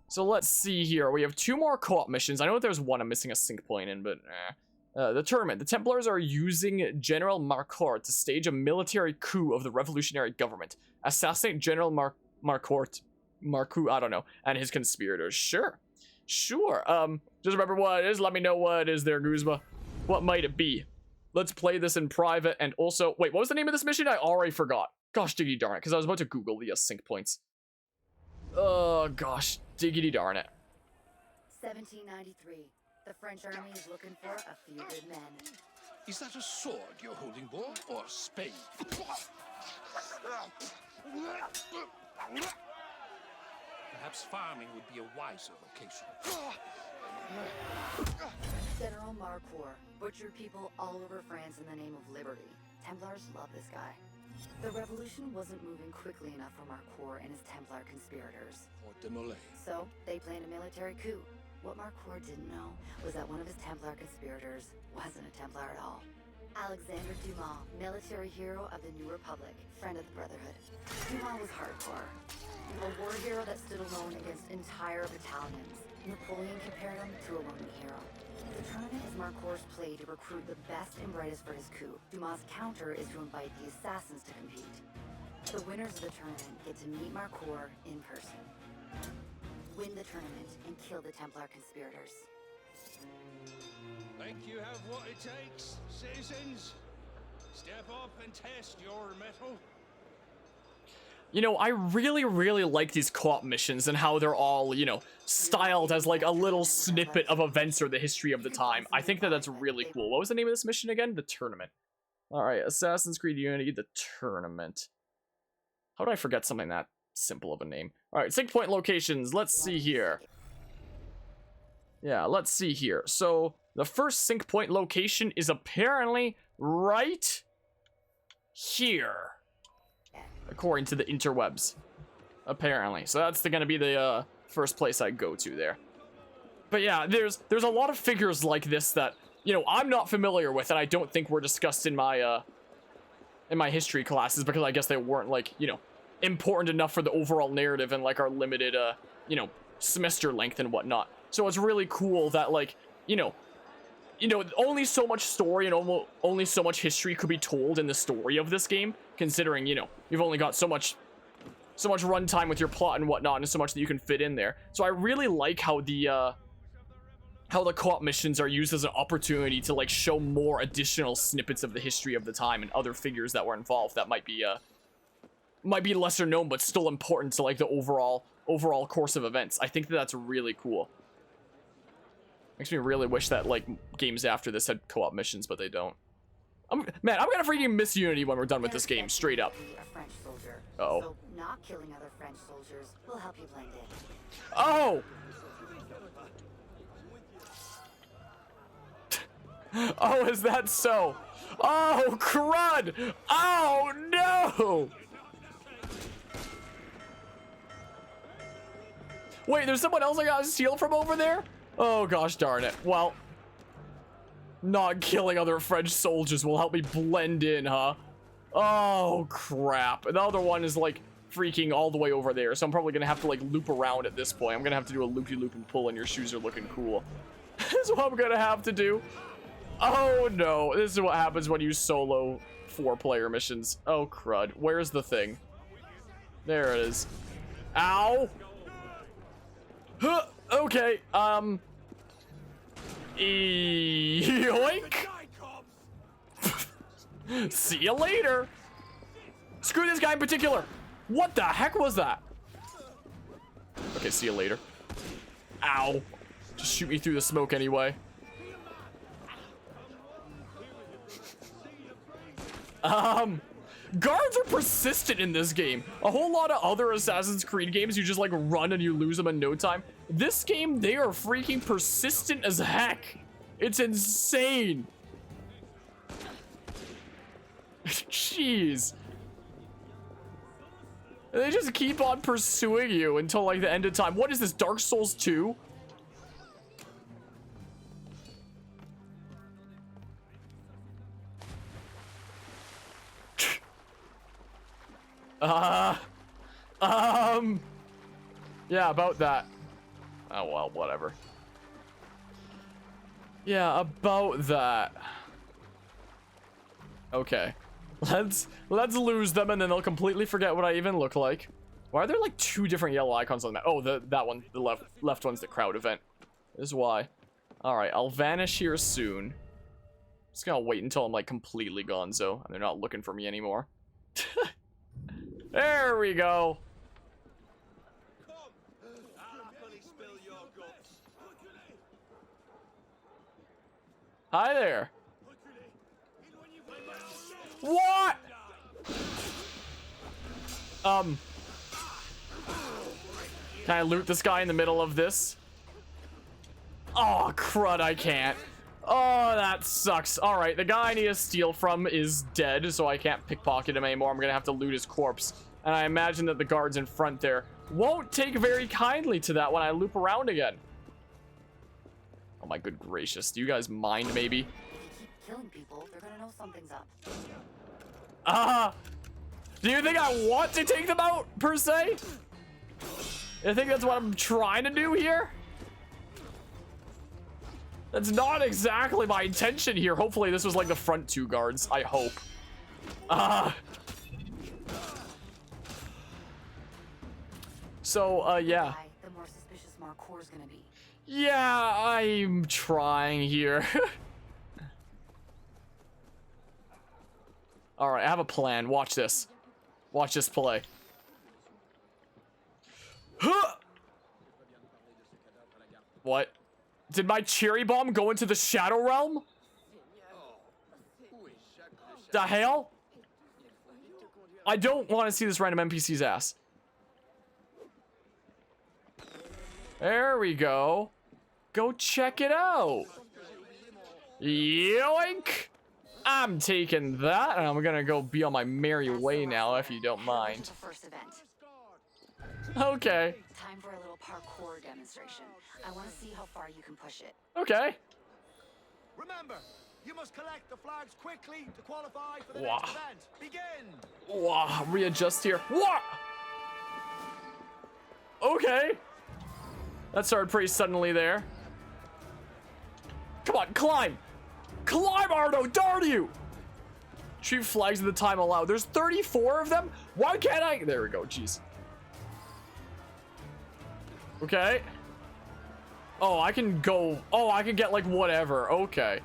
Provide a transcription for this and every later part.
So let's see here. We have 2 more co-op missions. I know there's one I'm missing a sync point in, but the tournament. The Templars are using General Marcourt to stage a military coup of the revolutionary government. Assassinate General Marcourt, I don't know, and his conspirators. Sure. Just remember what it is. Let me know what it is there, Guzma. What might it be? Let's play this in private. And also, wait, what was the name of this mission? I already forgot. Gosh, diggity darn it, because I was about to Google the sync points. Oh, gosh, diggity darn it. 1793. The French army is looking for a few good men. Is that a sword you're holding, boy, or a spade? Perhaps farming would be a wiser vocation. General Marcourt butchered people all over France in the name of liberty. Templars love this guy. The revolution wasn't moving quickly enough for Marcourt and his Templar conspirators. Or Demolay. So, they planned a military coup. What Marcourt didn't know was that one of his Templar conspirators wasn't a Templar at all. Alexandre Dumas, military hero of the New Republic, friend of the Brotherhood. Dumas was hardcore. A war hero that stood alone against entire battalions. Napoleon compared him to a Roman hero. The tournament is Marcourt's play to recruit the best and brightest for his coup. Dumas' counter is to invite the assassins to compete. The winners of the tournament get to meet Marcourt in person. Win the tournament and kill the Templar conspirators. Think you have what it takes, citizens? Step up and test your mettle. You know, I really like these co-op missions and how they're all, you know, styled as like a little snippet of events or the history of the time. I think that that's really cool. What was the name of this mission again? The tournament. All right, Assassin's Creed Unity, the tournament. How did I forget something that simple of a name? All right, sync point locations. Let's see here. Yeah, let's see here. So the first sync point location is apparently right here, according to the interwebs. Apparently, so that's gonna be the first place I go to there. But yeah, there's a lot of figures like this that, you know, I'm not familiar with, and I don't think were discussed in my history classes, because I guess they weren't, like, you know, important enough for the overall narrative and like our limited you know, semester length and whatnot. So it's really cool that, like, you know, only so much story and only so much history could be told in the story of this game, considering, you know, you've only got so much runtime with your plot and whatnot, and so much that you can fit in there. So I really like how the co-op missions are used as an opportunity to, like, show more additional snippets of the history of the time and other figures that were involved that might be lesser known but still important to, like, the overall course of events. I think that that's really cool. Makes me really wish that, like, games after this had co-op missions, but they don't. Man, I'm gonna freaking miss Unity when we're done with this game, straight up. Uh-oh. So not killing other French soldiers will help you blend in. Oh! Oh, is that so? Oh, crud! Oh, no! Wait, there's someone else I gotta steal from over there? Oh, gosh darn it. Well, not killing other French soldiers will help me blend in, huh? Oh, crap. The other one is, like, freaking all the way over there, so I'm probably gonna have to, like, loop around at this point. I'm gonna have to do a loopy-loop and pull, and your shoes are looking cool. That's what I'm gonna have to do. Oh, no. This is what happens when you solo 4-player missions. Oh, crud. Where's the thing? There it is. Ow! Huh, okay, yoink! See you later! Screw this guy in particular! What the heck was that? Okay, see you later. Ow. Just shoot me through the smoke anyway. Guards are persistent in this game. A whole lot of other Assassin's Creed games, you just, like, run and you lose them in no time. This game, they are freaking persistent as heck. It's insane. Jeez. They just keep on pursuing you until, like, the end of time. What is this, Dark Souls 2? Yeah, about that. Oh, well, whatever. Yeah, about that. Okay. Let's lose them, and then they'll completely forget what I even look like. Why are there like 2 different yellow icons on that? Oh, that one, the left one's the crowd event. This is why. All right, I'll vanish here soon. Just gonna wait until I'm like completely gonzo, and they're not looking for me anymore. There we go. Hi there. What? Can I loot this guy in the middle of this? Oh, crud, I can't. Oh, that sucks. All right, the guy I need to steal from is dead, so I can't pickpocket him anymore. I'm gonna have to loot his corpse. And I imagine that the guards in front there won't take very kindly to that when I loop around again. Oh my good gracious. Do you guys mind, maybe? If you keep killing people, they're gonna know something's up. Do you think I want to take them out, per se? I think that's what I'm trying to do here? That's not exactly my intention here. Hopefully this was like the front 2 guards. I hope. So, yeah. The more suspicious Marcor's gonna be. Yeah, I'm trying here. Alright, I have a plan. Watch this. Watch this play. Huh! What? Did my cherry bomb go into the Shadow Realm? The hell? I don't want to see this random NPC's ass. There we go. Go check it out. Yoink! I'm taking that, and I'm gonna go be on my merry way now, if you don't mind. First event. Okay. Time for a little parkour demonstration. I want to see how far you can push it. Okay. Remember, you must collect the flags quickly to qualify for the Wow. next event. Begin. Wow, readjust here. What? Okay. That started pretty suddenly there. Come on, climb. Climb, Ardo, darn you. Shoot flags at the time allowed. There's 34 of them? Why can't I? There we go, jeez. Okay. Oh, I can go. Oh, I can get like whatever. Okay.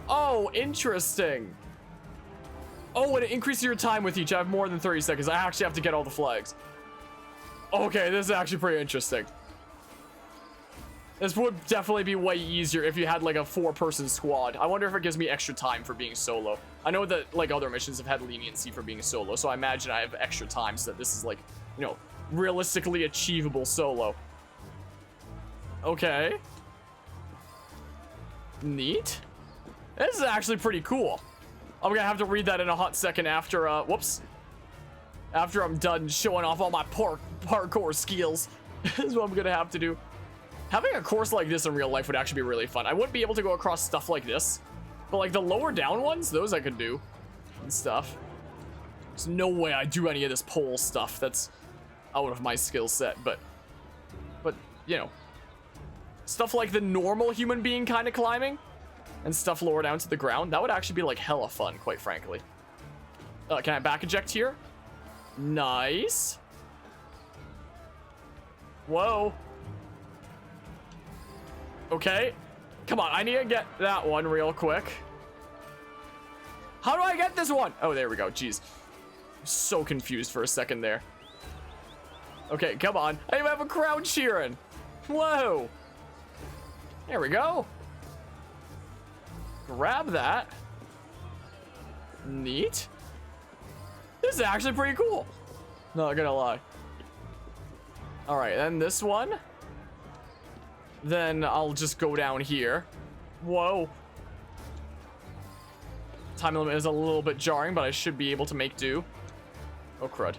Oh, interesting. Oh, and it increases your time with each. I have more than 30 seconds. I actually have to get all the flags. Okay, this is actually pretty interesting. This would definitely be way easier if you had like a 4-person squad. I wonder if it gives me extra time for being solo. I know that like other missions have had leniency for being solo, so I imagine I have extra time so that this is like, you know, realistically achievable solo. Okay. Neat. This is actually pretty cool. I'm gonna have to read that in a hot second after, whoops. After I'm done showing off all my parkour skills. This is what I'm gonna have to do. Having a course like this in real life would actually be really fun. I wouldn't be able to go across stuff like this, but like the lower down ones, those I could do and stuff. There's no way I do any of this pole stuff. That's out of my skill set, but you know, stuff like the normal human being kind of climbing and stuff lower down to the ground, that would actually be like hella fun, quite frankly. Can I back eject here? Nice. Whoa. Okay. Come on, I need to get that one real quick. How do I get this one? Oh, there we go. Jeez. I'm so confused for a second there. Okay, come on. I even have a crowd cheering. Whoa. There we go. Grab that. Neat. This is actually pretty cool. Not gonna lie. All right, then this one. Then I'll just go down here. Whoa. Time limit is a little bit jarring, but I should be able to make do. Oh, crud.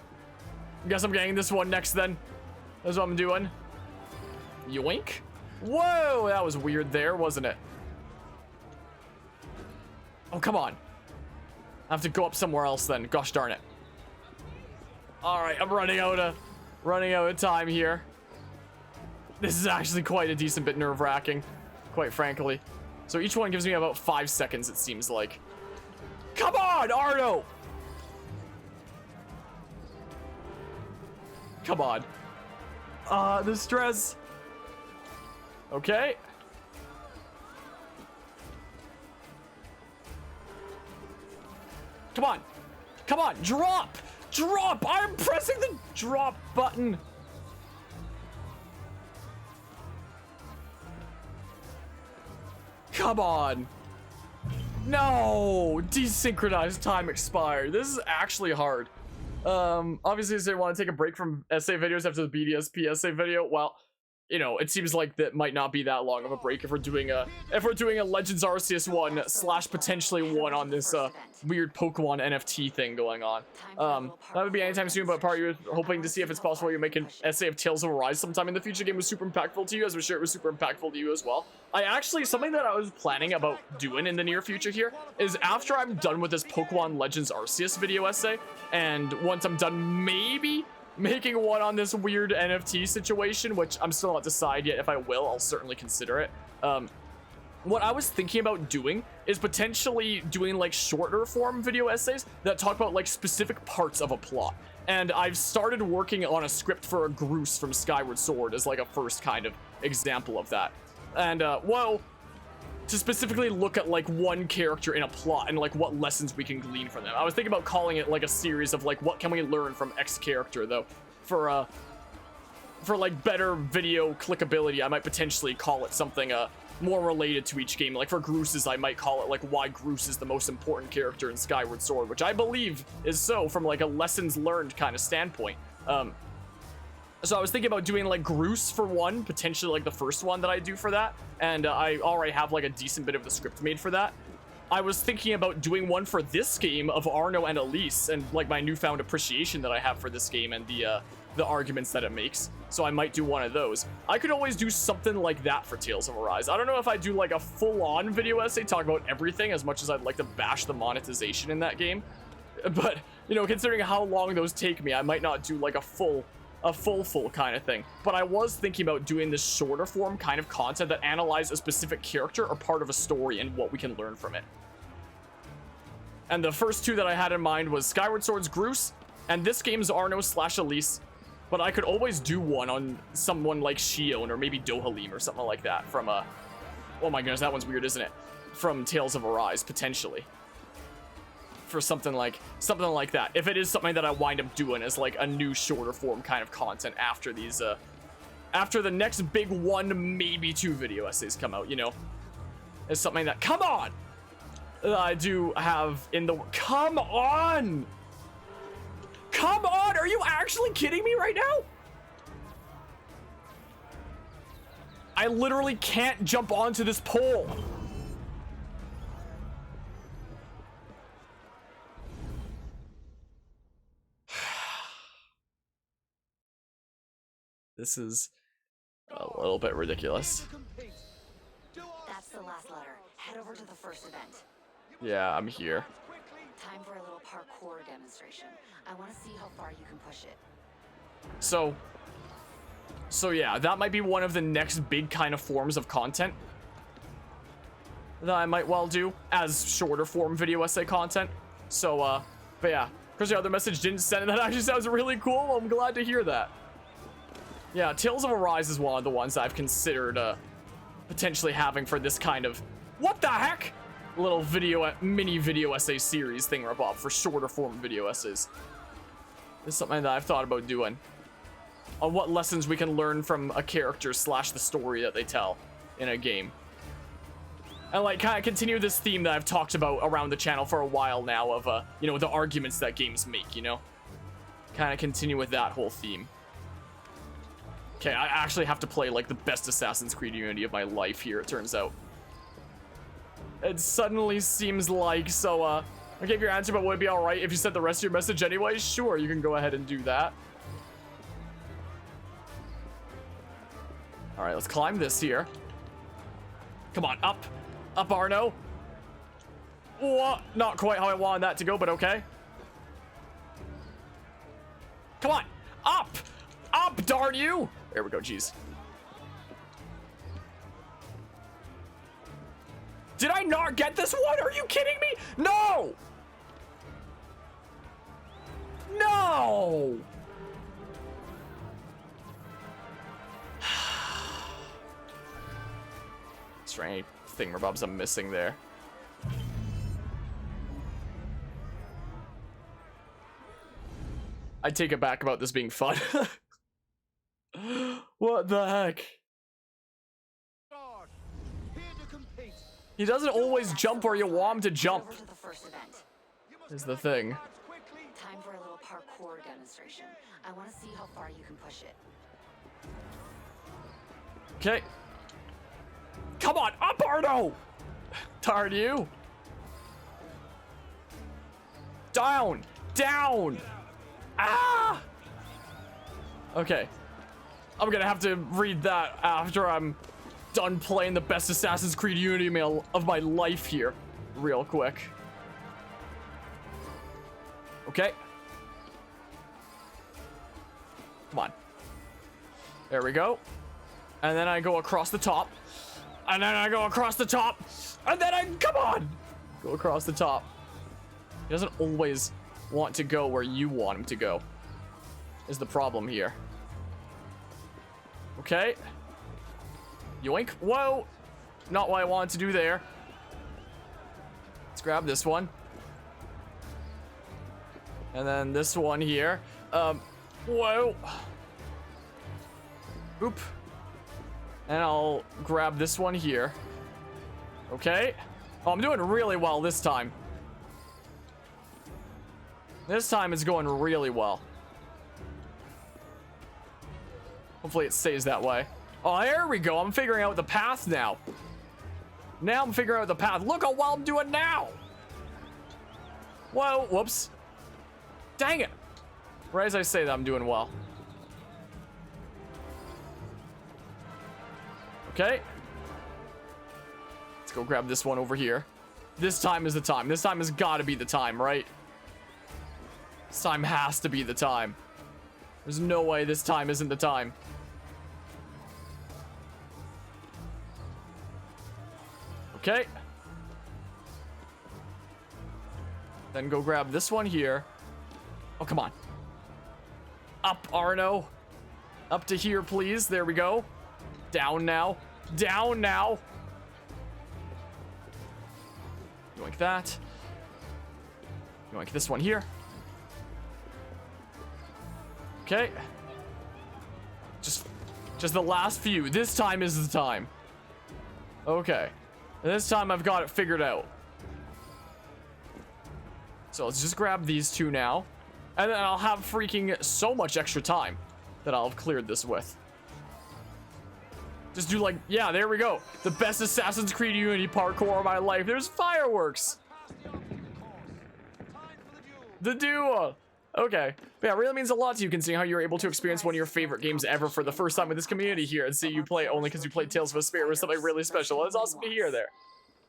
Guess I'm getting this one next then. That's what I'm doing. Yoink. Whoa, that was weird there, wasn't it? Oh, come on. I have to go up somewhere else then. Gosh darn it. All right, I'm running out of time here. This is actually quite a decent bit nerve-wracking, quite frankly. So each one gives me about 5 seconds, it seems like. Come on, Arno! Come on. The stress. Okay. Come on. Come on, drop! Drop! I'm pressing the drop button. Come on. No! Desynchronized time expired. This is actually hard. Obviously, I want to take a break from essay videos after the BDSP essay video. Well, you know, it seems like that might not be that long of a break if we're doing a Legends Arceus one / potentially one on this weird Pokemon NFT thing going on. That would be anytime soon, but part of you is hoping to see if it's possible you make an essay of Tales of Arise sometime in the future. Game was super impactful to you, as I'm sure it was super impactful to you as well. Something that I was planning about doing in the near future here is after I'm done with this Pokemon Legends Arceus video essay, and once I'm done maybe making one on this weird NFT situation, which I'm still not decided yet if I will, I'll certainly consider it. What I was thinking about doing is potentially doing like shorter form video essays that talk about like specific parts of a plot. And I've started working on a script for a Groose from Skyward Sword as like a first kind of example of that. And well, to specifically look at like one character in a plot and like what lessons we can glean from them. I was thinking about calling it like a series of like what can we learn from X character, though. For like better video clickability, I might potentially call it something more related to each game. Like for Groose's, I might call it like why Groose is the most important character in Skyward Sword, which I believe is so from like a lessons learned kind of standpoint. So I was thinking about doing like Groose for one, potentially like the first one that I do for that. And I already have like a decent bit of the script made for that. I was thinking about doing one for this game of Arno and Elise, and like my newfound appreciation that I have for this game and the arguments that it makes. So I might do one of those. I could always do something like that for Tales of Arise. I don't know if I do like a full-on video essay talk about everything, as much as I'd like to bash the monetization in that game. But, you know, considering how long those take me, I might not do like a full kind of thing. But I was thinking about doing this shorter form kind of content that analyzes a specific character or part of a story and what we can learn from it. And the first two that I had in mind was Skyward Sword's Groose and this game's Arno / Elise. But I could always do one on someone like Shion or maybe Dohalim or something like that from oh my goodness, that one's weird, isn't it? From Tales of Arise, potentially. For something like that, if it is something that I wind up doing as like a new shorter form kind of content after these after the next big one, maybe 2 video essays come out, you know, is something that come on I do have in the come on, are you actually kidding me right now? I literally can't jump onto this pole. This is a little bit ridiculous. That's the last letter. Head over to the first event. Yeah, I'm here. Time for a little parkour demonstration. I want to see how far you can push it. So yeah, that might be one of the next big kind of forms of content that I might well do as shorter form video essay content. So, but yeah, because the other message didn't send it. That actually sounds really cool. I'm glad to hear that. Yeah, Tales of Arise is one of the ones I've considered potentially having for this kind of what the heck little mini video essay series thing about for shorter form video essays. It's something that I've thought about doing on what lessons we can learn from a character / the story that they tell in a game, and like kind of continue this theme that I've talked about around the channel for a while now of you know, the arguments that games make, you know, kind of continue with that whole theme. Okay, I actually have to play like the best Assassin's Creed Unity of my life here, it turns out. It suddenly seems like, so I gave your answer, but would it be alright if you said the rest of your message anyway? Sure, you can go ahead and do that. Alright, let's climb this here. Come on, up. Up, Arno. Whoa, not quite how I wanted that to go, but okay. Come on, up! Up, darn you! There we go, jeez. Did I not get this one? Are you kidding me? No! No! Is there any thingamabobs I'm missing there? I take it back about this being fun. What the heck? Here to compete. He doesn't always jump where you want him to jump, Over to the first event. You must is the collect thing. flags quickly. Time for a little parkour demonstration. I want to see how far you can push it. Okay. Come on, up, Arno! Tired of you? Down! Down! Ah! Okay. I'm gonna have to read that after I'm done playing the best Assassin's Creed Unity mail of my life here. Real quick. Okay. Come on. There we go. And then I go across the top. And then I go across the top. And then I, come on! Go across the top. He doesn't always want to go where you want him to go, is the problem here. Okay. Yoink. Whoa! Not what I wanted to do there. Let's grab this one. And then this one here. Whoa. Oop. And I'll grab this one here. Okay. Oh, I'm doing really well this time. This time it's going really well. Hopefully it stays that way. Oh, there we go. I'm figuring out the path now. Now I'm figuring out the path. Look how well I'm doing now. Whoa, whoops. Dang it. Right as I say that, I'm doing well. Okay. Let's go grab this one over here. This time is the time. This time has got to be the time, right? This time has to be the time. There's no way this time isn't the time. Okay. Then go grab this one here. Oh, come on. Up, Arno. Up to here, please. There we go. Down now. Down now. Yoink that. Yoink this one here. Okay. Just the last few. This time is the time. Okay. And this time I've got it figured out. So let's just grab these two now. And then I'll have freaking so much extra time that I'll have cleared this with. Just do like, yeah, there we go. The best Assassin's Creed Unity parkour of my life. There's fireworks. The duo. Okay. But yeah, it really means a lot to you considering how you're able to experience one of your favorite games ever for the first time with this community here and see you play only because you played Tales of Vesperia was something really special. It's awesome to hear there.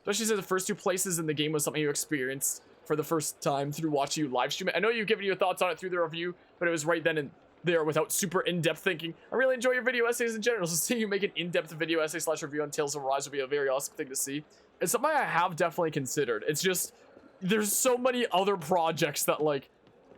Especially since the first two places in the game was something you experienced for the first time through watching you live stream it. I know you've given your thoughts on it through the review, but it was right then and there without super in-depth thinking. I really enjoy your video essays in general, so seeing you make an in-depth video essay / review on Tales of Arise would be a very awesome thing to see. It's something I have definitely considered. It's just, there's so many other projects that, like,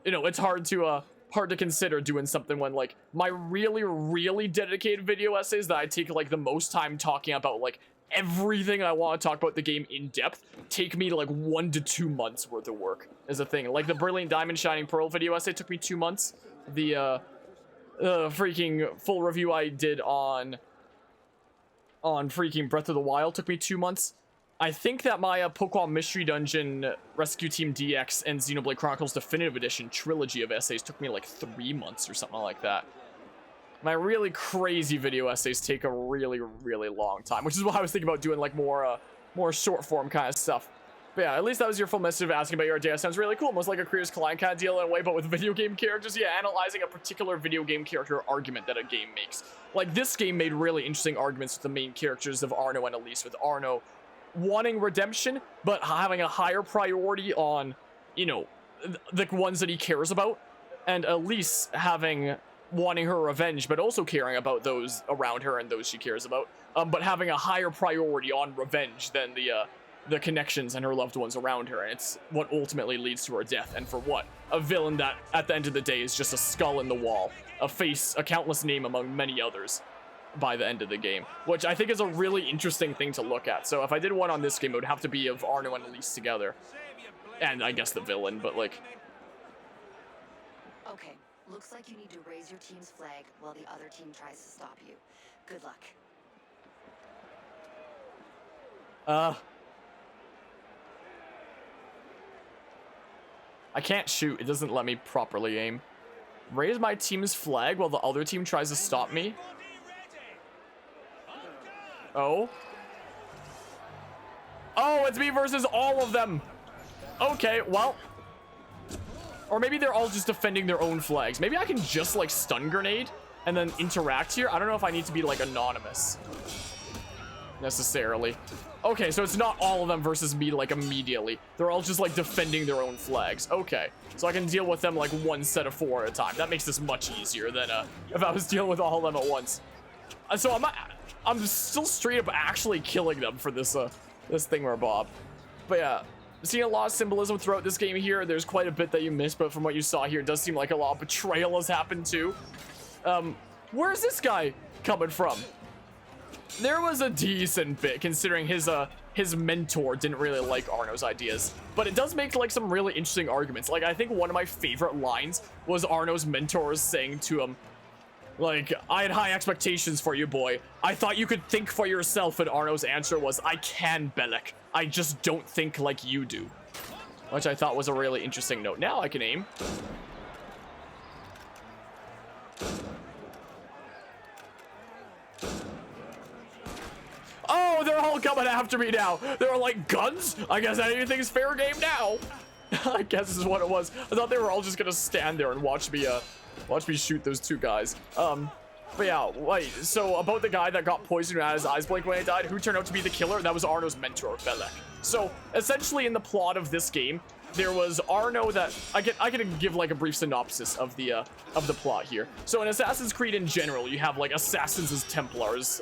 you know, it's hard to consider doing something when, like, my really dedicated video essays that I take, like, the most time talking about, like, everything I want to talk about the game in depth take me to like 1 to 2 months worth of work is a thing. Like the Brilliant Diamond Shining Pearl video essay took me 2 months. The freaking full review I did on freaking Breath of the Wild took me 2 months. I think that my Pokemon Mystery Dungeon Rescue Team DX and Xenoblade Chronicles Definitive Edition trilogy of essays took me like 3 months or something like that. My really crazy video essays take a really long time, which is why I was thinking about doing like more short form kind of stuff. But yeah, at least that was your full message of asking about your idea. Sounds really cool. Almost like a Creators Collide kind of deal in a way, but with video game characters. Yeah, analyzing a particular video game character argument that a game makes. Like this game made really interesting arguments with the main characters of Arno and Elise, with Arno wanting redemption, but having a higher priority on, you know, the ones that he cares about, and Elise wanting her revenge, but also caring about those around her and those she cares about, but having a higher priority on revenge than the connections and her loved ones around her, and it's what ultimately leads to her death. And for what? A villain that, at the end of the day, is just a skull in the wall, a face, a countless name among many others by the end of the game, which I think is a really interesting thing to look at. So if I did one on this game, it would have to be of Arno and Elise together, and I guess the villain, but like... Okay, looks like you need to raise your team's flag while the other team tries to stop you. Good luck. I can't shoot. It doesn't let me properly aim. Raise my team's flag while the other team tries to stop me. Oh. Oh, it's me versus all of them. Okay, well. Or maybe they're all just defending their own flags. Maybe I can just like stun grenade and then interact here. I don't know if I need to be like anonymous necessarily. Okay, so it's not all of them versus me like immediately. They're all just like defending their own flags. Okay, so I can deal with them like one set of 4 at a time. That makes this much easier than if I was dealing with all of them at once. So I'm still straight up actually killing them for this this thing where Bob. But yeah, seeing a lot of symbolism throughout this game here. There's quite a bit that you missed, but from what you saw here, it does seem like a lot of betrayal has happened too. Where's this guy coming from? There was a decent bit considering his mentor didn't really like Arno's ideas, but it does make like some really interesting arguments. Like I think one of my favorite lines was Arno's mentor saying to him, like, I had high expectations for you, boy. I thought you could think for yourself, and Arno's answer was, I can, Bellic. I just don't think like you do. Which I thought was a really interesting note. Now I can aim. Oh, they're all coming after me now. They were like, guns? I guess anything's fair game now. I guess this is what it was. I thought they were all just gonna stand there and watch me shoot those 2 guys. But yeah, wait, so about the guy that got poisoned and had his eyes blink when he died, who turned out to be the killer? That was Arno's mentor, Belek. So essentially in the plot of this game, there was Arno that I can give like a brief synopsis of the plot here. So in Assassin's Creed in general, you have like assassins as Templars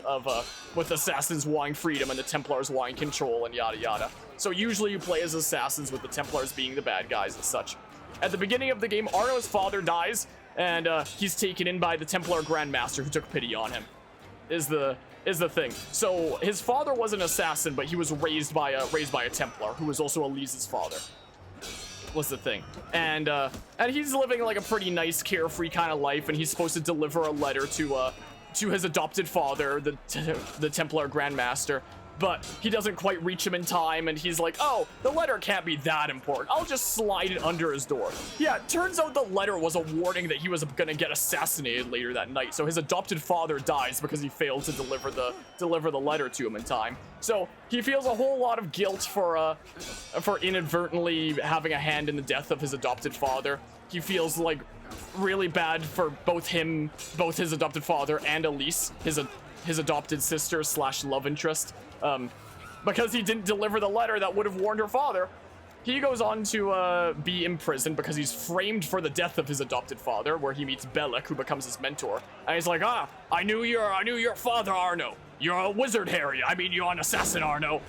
with assassins wanting freedom and the Templars wanting control and yada yada. So usually you play as assassins with the Templars being the bad guys and such. At the beginning of the game, Arno's father dies and he's taken in by the Templar Grandmaster who took pity on him. Is the thing. So his father was an assassin, but he was raised by a Templar who was also Elise's father. Was the thing. And he's living like a pretty nice carefree kind of life, and he's supposed to deliver a letter to his adopted father, the Templar Grandmaster, but he doesn't quite reach him in time, and he's like, oh, the letter can't be that important. I'll just slide it under his door. Yeah, turns out the letter was a warning that he was gonna get assassinated later that night. So his adopted father dies because he failed to deliver the letter to him in time. So he feels a whole lot of guilt for inadvertently having a hand in the death of his adopted father. He feels like really bad for both his adopted father and Elise, his adopted sister / love interest, because he didn't deliver the letter that would have warned her father. He goes on to be imprisoned because he's framed for the death of his adopted father, where he meets Bellic, who becomes his mentor. And he's like, I knew your father, Arno. You're a wizard, Harry. I mean, you're an assassin, Arno.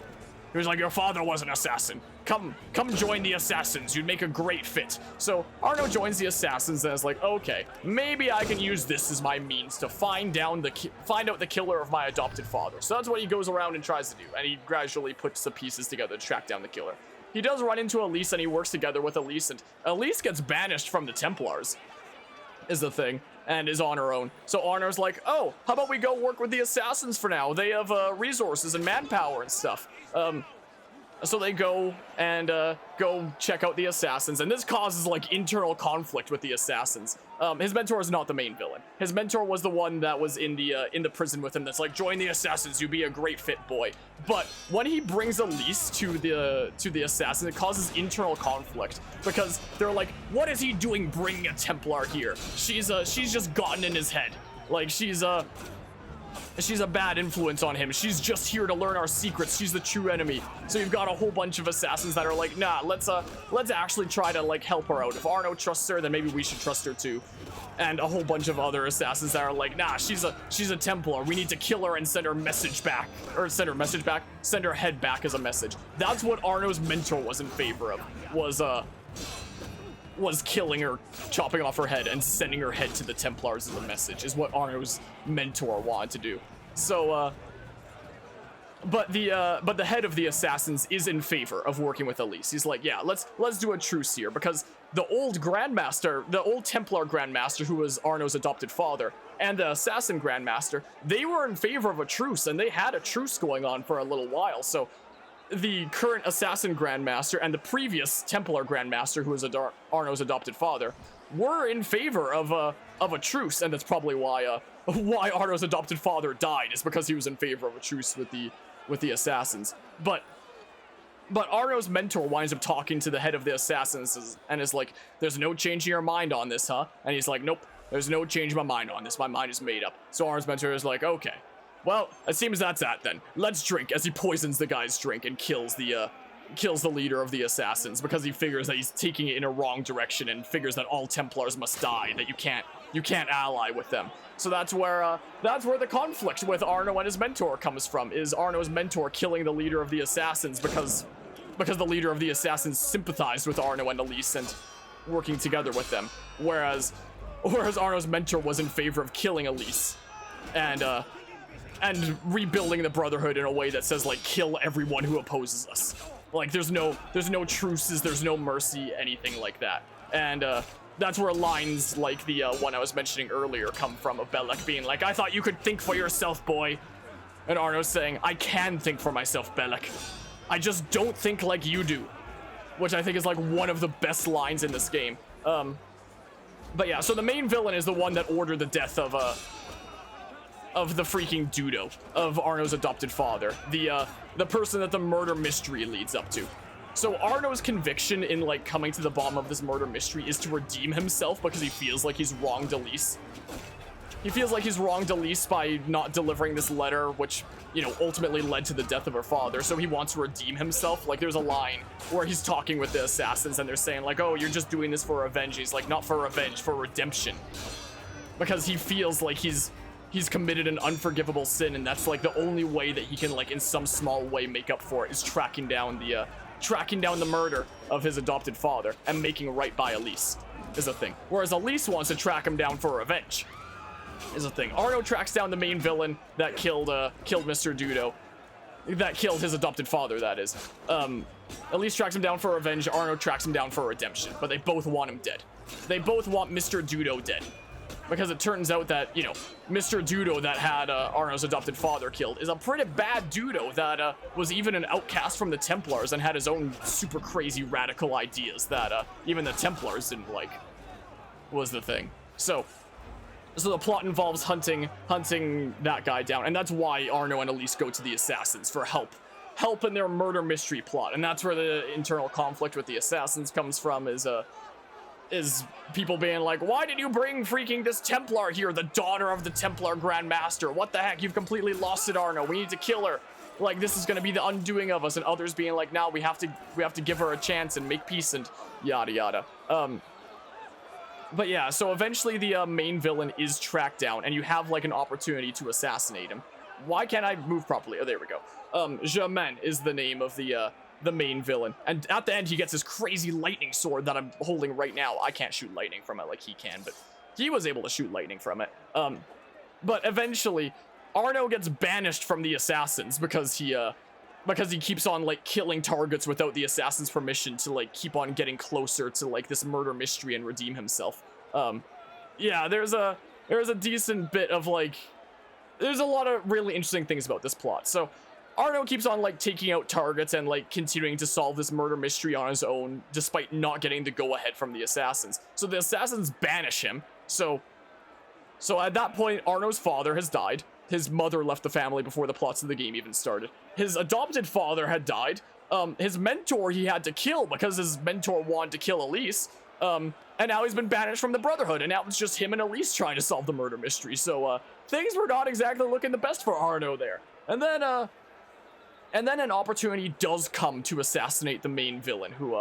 He was like, your father was an assassin. Come join the assassins. You'd make a great fit. So Arno joins the assassins and is like, okay, maybe I can use this as my means to find out the killer of my adopted father. So that's what he goes around and tries to do, and he gradually puts the pieces together to track down the killer. He does run into Elise, and he works together with Elise, and Elise gets banished from the Templars, is the thing, and is on her own. So Arno's like, oh, how about we go work with the assassins for now? They have resources and manpower and stuff. So they go and go check out the assassins, and this causes like internal conflict with the assassins. His mentor is not the main villain. His mentor was the one that was in the prison with him. That's like, join the assassins, you'd be a great fit, boy. But when he brings Elise to the assassins, it causes internal conflict because they're like, what is he doing bringing a Templar here? She's just gotten in his head. Like she's she's a bad influence on him. She's just here to learn our secrets. She's the true enemy. So you've got a whole bunch of assassins that are like, nah, let's actually try to like help her out. If Arno trusts her, then maybe we should trust her too. And a whole bunch of other assassins that are like, nah, she's a Templar. We need to kill her and send her message back. Or send her head back as a message. That's what Arno's mentor was in favor of. Was killing her, chopping off her head, and sending her head to the Templars as a message, is what Arno's mentor wanted to do. So, but the head of the assassins is in favor of working with Elise. He's like, yeah, let's do a truce here, because the old Grandmaster, the old Templar Grandmaster, who was Arno's adopted father, and the Assassin Grandmaster, they were in favor of a truce, and they had a truce going on for a little while, so the current Assassin Grandmaster and the previous Templar Grandmaster, who was Arno's adopted father, were in favor of a truce, and that's probably why Arno's adopted father died, is because he was in favor of a truce with the Assassins. But Arno's mentor winds up talking to the head of the Assassins and is like, "There's no changing your mind on this, huh?" And he's like, "Nope, there's no changing my mind on this. My mind is made up." So Arno's mentor is like, "Okay. Well, it seems that's that then. Let's drink," as he poisons the guy's drink and kills the leader of the assassins, because he figures that he's taking it in a wrong direction and figures that all Templars must die, that you can't ally with them. So that's where the conflict with Arno and his mentor comes from, is Arno's mentor killing the leader of the assassins because the leader of the assassins sympathized with Arno and Elise and working together with them, whereas Arno's mentor was in favor of killing Elise and rebuilding the Brotherhood in a way that says, like, kill everyone who opposes us. Like, there's no truces, there's no mercy, anything like that. And that's where lines like the one I was mentioning earlier come from, of Belek being like, "I thought you could think for yourself, boy." And Arno's saying, "I can think for myself, Belek. I just don't think like you do." Which I think is like one of the best lines in this game. But yeah, so the main villain is the one that ordered the death of the freaking Dudo, of Arno's adopted father, the person that the murder mystery leads up to. So Arno's conviction in like coming to the bottom of this murder mystery is to redeem himself, because he feels like he's wronged Elise. He feels like he's wronged Elise by not delivering this letter, which, you know, ultimately led to the death of her father. So he wants to redeem himself. Like, there's a line where he's talking with the assassins and they're saying like, "Oh, you're just doing this for revenge." He's like, "Not for revenge, for redemption." Because he feels like he's committed an unforgivable sin, and that's like the only way that he can, like, in some small way make up for it, is tracking down the murder of his adopted father and making right by Elise, is a thing. Whereas Elise wants to track him down for revenge, is a thing. Arno tracks down the main villain that killed Mr. Dudo, that killed his adopted father, that is. Elise tracks him down for revenge, Arno tracks him down for redemption, but they both want him dead. They both want Mr. Dudo dead. Because it turns out that, you know, Mr. Dudo that had Arno's adopted father killed is a pretty bad Dudo that was even an outcast from the Templars and had his own super crazy radical ideas that even the Templars didn't like, was the thing. So the plot involves hunting that guy down, and that's why Arno and Elise go to the assassins for help in their murder mystery plot. And that's where the internal conflict with the assassins comes from, is people being like, "Why did you bring freaking this Templar here, the daughter of the Templar Grandmaster? What the heck? You've completely lost it, Arno. We need to kill her. Like, this is gonna be the undoing of us." And others being like, "Now we have to give her a chance and make peace," and yada yada. But yeah, so eventually the main villain is tracked down, and you have like an opportunity to assassinate him. Why can't I move properly? Oh, there we go. Germain is the name of the main villain, and at the end he gets this crazy lightning sword that I'm holding right now. I can't shoot lightning from it like he can, but he was able to shoot lightning from it. But eventually Arno gets banished from the assassins because he keeps on like killing targets without the assassin's permission to like keep on getting closer to like this murder mystery and redeem himself. Yeah, there's a decent bit of like, there's a lot of really interesting things about this plot. So Arno keeps on like taking out targets and like continuing to solve this murder mystery on his own, despite not getting the go-ahead from the assassins. So the assassins banish him. So at that point, Arno's father has died. His mother left the family before the plots of the game even started. His adopted father had died. His mentor he had to kill because his mentor wanted to kill Elise. And now he's been banished from the Brotherhood, and now it's just him and Elise trying to solve the murder mystery. So things were not exactly looking the best for Arno there. And then an opportunity does come to assassinate the main villain, who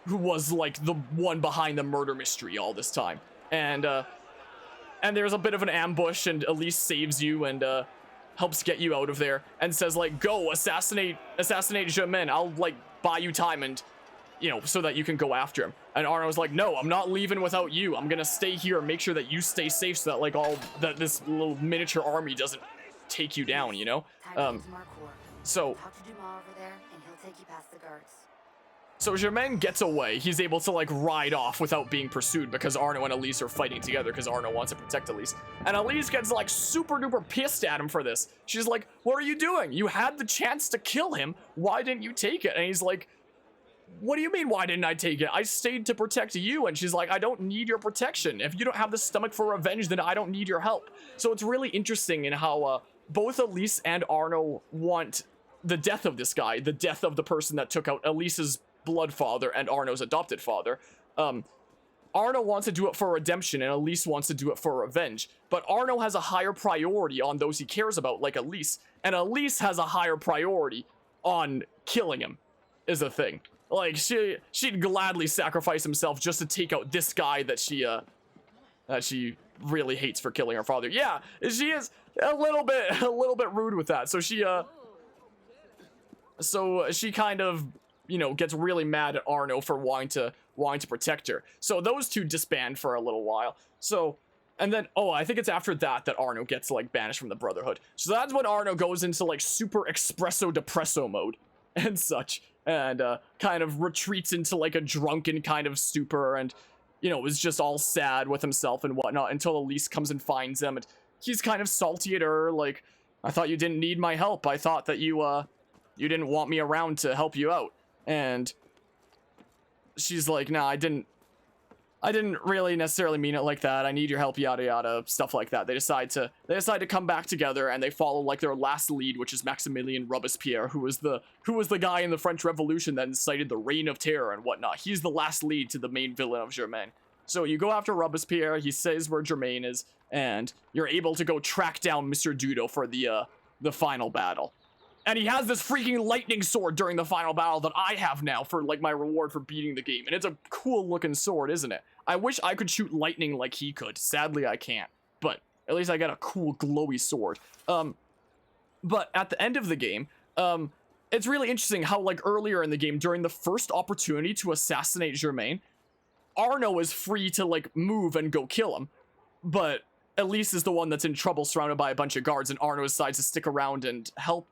was like the one behind the murder mystery all this time. And there's a bit of an ambush, and Elise saves you and helps get you out of there, and says like, go assassinate Germain. I'll like buy you time, and you know, so that you can go after him. And Arno's like, no, I'm not leaving without you. I'm gonna stay here and make sure that you stay safe, so that like this little miniature army doesn't take you down, you know? So Talk to Dumas over there, and he'll take you past the guards. So Germain gets away. He's able to like ride off without being pursued because Arno and Elise are fighting together because Arno wants to protect Elise. And Elise gets like super duper pissed at him for this. She's like, what are you doing? You had the chance to kill him. Why didn't you take it? And he's like, what do you mean, why didn't I take it? I stayed to protect you. And she's like, I don't need your protection. If you don't have the stomach for revenge, then I don't need your help. So it's really interesting in how both Elise and Arno want the death of this guy, the death of the person that took out Elise's blood father and Arno's adopted father. Arno wants to do it for redemption, and Elise wants to do it for revenge. But Arno has a higher priority on those he cares about, like Elise. And Elise has a higher priority on killing him, is a thing. Like, she'd gladly sacrifice himself just to take out this guy that she really hates for killing her father. Yeah, she is a little bit rude with that. So she kind of, you know, gets really mad at Arno for wanting to protect her. So those two disband for a little while. So, and then, oh, I think it's after that Arno gets like banished from the Brotherhood. So that's when Arno goes into like super espresso depresso mode and such, and kind of retreats into like a drunken kind of stupor, and you know, is just all sad with himself and whatnot until Elise comes and finds him, and he's kind of salty at her, like, I thought you didn't need my help. I thought that you didn't want me around to help you out. And she's like, nah, I didn't really necessarily mean it like that. I need your help, yada yada, stuff like that. They decide to come back together, and they follow like their last lead, which is Maximilien Robespierre, who was the guy in the French Revolution that incited the Reign of Terror and whatnot. He's the last lead to the main villain of Germain. So you go after Robespierre, he says where Germain is, and you're able to go track down Mr. Dudo for the final battle. And he has this freaking lightning sword during the final battle that I have now for like my reward for beating the game. And it's a cool looking sword, isn't it? I wish I could shoot lightning like he could. Sadly, I can't. But at least I got a cool glowy sword. But at the end of the game, it's really interesting how like earlier in the game, during the first opportunity to assassinate Germain, Arno is free to like move and go kill him. But Elise is the one that's in trouble, surrounded by a bunch of guards, and Arno decides to stick around and help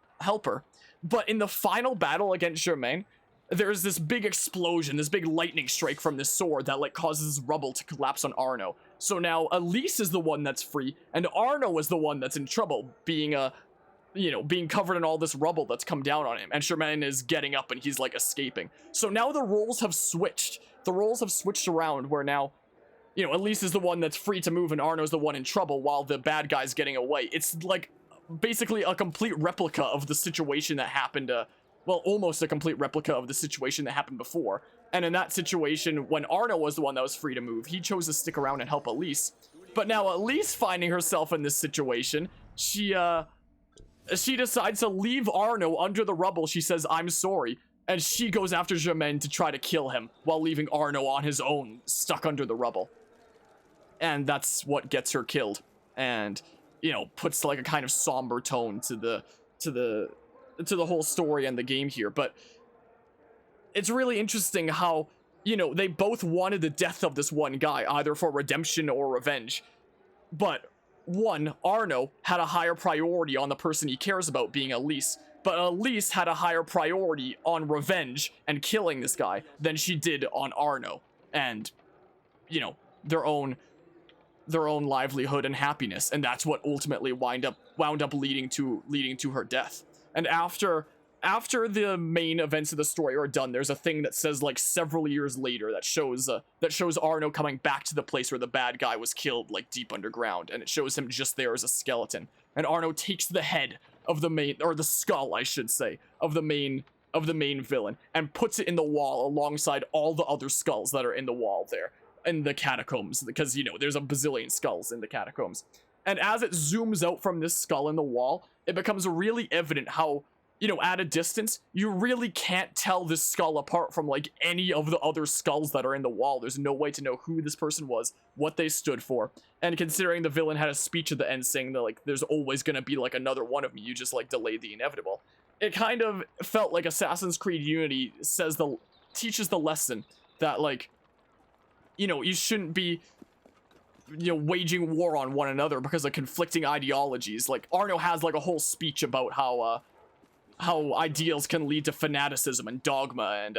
her. But in the final battle against Germain, there's this big explosion, this big lightning strike from this sword that like causes rubble to collapse on Arno. So now Elise is the one that's free, and Arno is the one that's in trouble, being covered in all this rubble that's come down on him. And Germain is getting up and he's like escaping. So now the roles have switched. The roles have switched around, where now, you know, Elise is the one that's free to move and Arno's the one in trouble while the bad guy's getting away. It's like basically a complete replica of the situation that happened, well, almost a complete replica of the situation that happened before. And in that situation, when Arno was the one that was free to move, he chose to stick around and help Elise. But now Elise, finding herself in this situation, she decides to leave Arno under the rubble. She says, I'm sorry. And she goes after Germain to try to kill him, while leaving Arno on his own, stuck under the rubble. And that's what gets her killed. And, you know, puts like a kind of somber tone to the whole story and the game here. But it's really interesting how, you know, they both wanted the death of this one guy, either for redemption or revenge. But one, Arno, had a higher priority on the person he cares about, being Elise. But Elise had a higher priority on revenge and killing this guy than she did on Arno. And, you know, their own livelihood and happiness, and that's what ultimately wound up leading to her death. And after the main events of the story are done, there's a thing that says like several years later that shows Arno coming back to the place where the bad guy was killed, like deep underground, and it shows him just there as a skeleton. And Arno takes the head of the main, or the skull, I should say, of the main villain, and puts it in the wall alongside all the other skulls that are in the wall there. the catacombs, because, you know, there's a bazillion skulls in the catacombs. And as it zooms out from this skull in the wall, it becomes really evident how, you know, at a distance, you really can't tell this skull apart from, like, any of the other skulls that are in the wall. There's no way to know who this person was, what they stood for. And considering the villain had a speech at the end saying that, like, there's always gonna be, like, another one of me, you just, like, delay the inevitable. It kind of felt like Assassin's Creed Unity teaches the lesson that, like, you know, you shouldn't be, you know, waging war on one another because of conflicting ideologies. Like, Arno has, like, a whole speech about how ideals can lead to fanaticism and dogma, and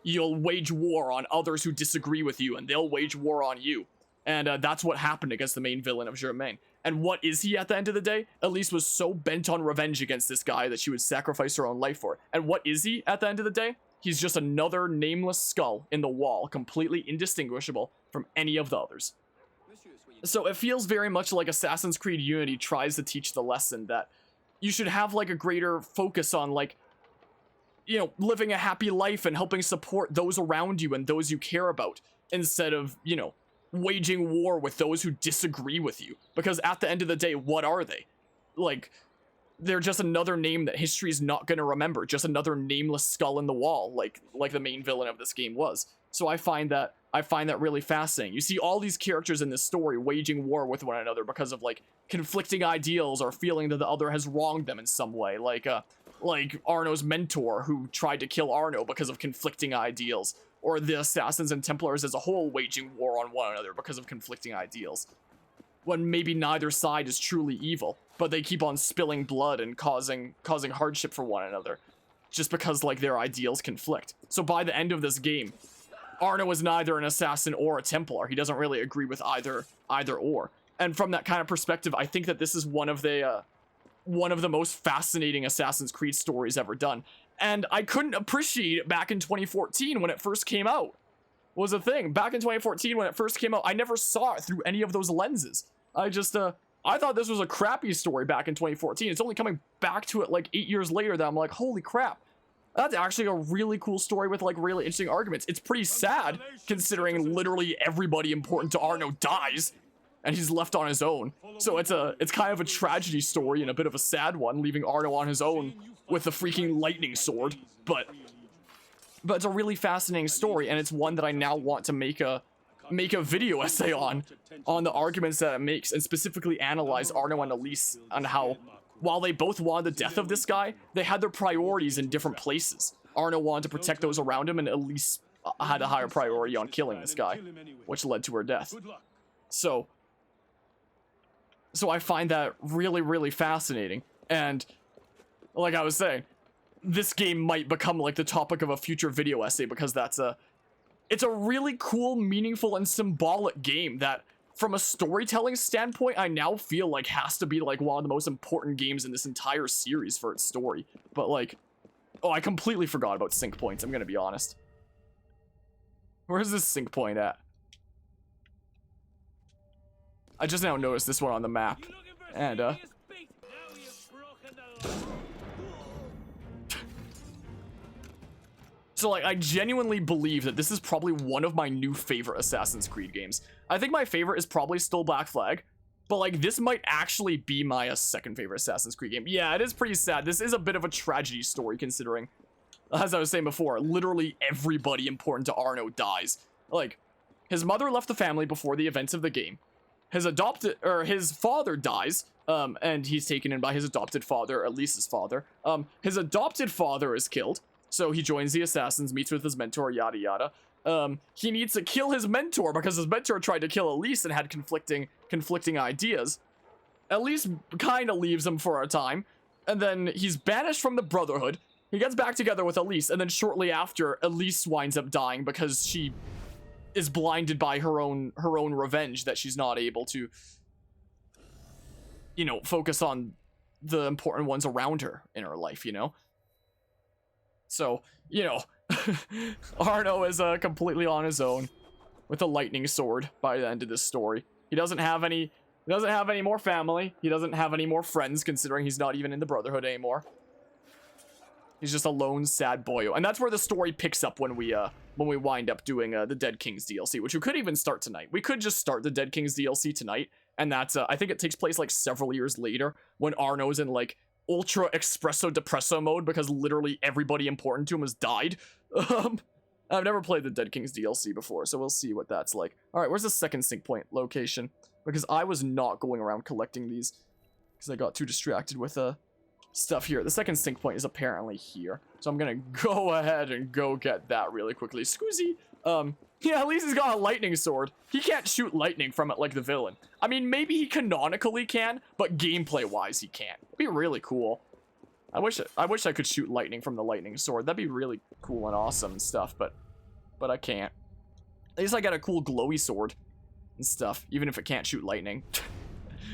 you'll wage war on others who disagree with you, and they'll wage war on you. And that's what happened against the main villain of Germain. And what is he at the end of the day? Elise was so bent on revenge against this guy that she would sacrifice her own life for it. And what is he at the end of the day? He's just another nameless skull in the wall, completely indistinguishable from any of the others. So it feels very much like Assassin's Creed Unity tries to teach the lesson that you should have, like, a greater focus on, like, you know, living a happy life and helping support those around you and those you care about, instead of, you know, waging war with those who disagree with you. Because at the end of the day, what are they? Like, they're just another name that history's not gonna remember, just another nameless skull in the wall, like the main villain of this game was. So I find that really fascinating. You see all these characters in this story waging war with one another because of, like, conflicting ideals or feeling that the other has wronged them in some way. Like Arno's mentor, who tried to kill Arno because of conflicting ideals. Or the Assassins and Templars as a whole waging war on one another because of conflicting ideals. When maybe neither side is truly evil, but they keep on spilling blood and causing hardship for one another. Just because, like, their ideals conflict. So by the end of this game, Arno is neither an assassin or a Templar. He doesn't really agree with either or. And from that kind of perspective, I think that this is one of the most fascinating Assassin's Creed stories ever done. And I couldn't appreciate it back in 2014 when it first came out. Was a thing. Back in 2014 when it first came out, I never saw it through any of those lenses. I thought this was a crappy story back in 2014. It's only coming back to it, like, 8 years later that I'm like, holy crap. That's actually a really cool story with, like, really interesting arguments. It's pretty sad, considering literally everybody important to Arno dies, and he's left on his own. So it's kind of a tragedy story and a bit of a sad one, leaving Arno on his own with the freaking lightning sword. But it's a really fascinating story, and it's one that I now want to make a video essay on the arguments that it makes, and specifically analyze Arno and Elise on how, while they both wanted the death of this guy, they had their priorities in different places. Arno wanted to protect those around him, and Elise had a higher priority on killing this guy, which led to her death. So I find that really, really fascinating. And like I was saying, this game might become, like, the topic of a future video essay, because it's a really cool, meaningful, and symbolic game that, from a storytelling standpoint, I now feel like has to be, like, one of the most important games in this entire series for its story. But, like, oh, I completely forgot about sync points, I'm gonna be honest. Where's this sync point at? I just now noticed this one on the map. And, so, like, I genuinely believe that this is probably one of my new favorite Assassin's Creed games. I think my favorite is probably still Black Flag, but, like, this might actually be my second favorite Assassin's Creed game. Yeah, it is pretty sad. This is a bit of a tragedy story, considering, as I was saying before, literally everybody important to Arno dies. Like, his mother left the family before the events of the game. His father dies, and he's taken in by his adopted father, Elise's father. His adopted father is killed. So he joins the assassins, meets with his mentor, yada yada. He needs to kill his mentor because his mentor tried to kill Elise and had conflicting ideas. Elise kind of leaves him for a time, and then he's banished from the Brotherhood. He gets back together with Elise, and then shortly after, Elise winds up dying because she is blinded by her own revenge that she's not able to, you know, focus on the important ones around her in her life, you know? So, you know, Arno is completely on his own with a lightning sword by the end of this story. He doesn't have any more family. He doesn't have any more friends, considering he's not even in the Brotherhood anymore. He's just a lone, sad boyo. And that's where the story picks up when we when we wind up doing the Dead Kings DLC, which we could even start tonight. We could just start the Dead Kings DLC tonight, and that's, I think it takes place like several years later when Arno's in like ultra espresso depresso mode because literally everybody important to him has died. I've never played the Dead Kings DLC before, so we'll see what that's like. All right, where's the second sync point location? Because I was not going around collecting these because I got too distracted with stuff here. The second sync point is apparently here, so I'm gonna go ahead and go get that really quickly. Scoozy. Yeah, at least he's got a lightning sword. He can't shoot lightning from it like the villain. I mean, maybe he canonically can, but gameplay-wise, he can't. It'd be really cool. I wish I could shoot lightning from the lightning sword. That'd be really cool and awesome and stuff, but I can't. At least I got a cool glowy sword and stuff, even if it can't shoot lightning.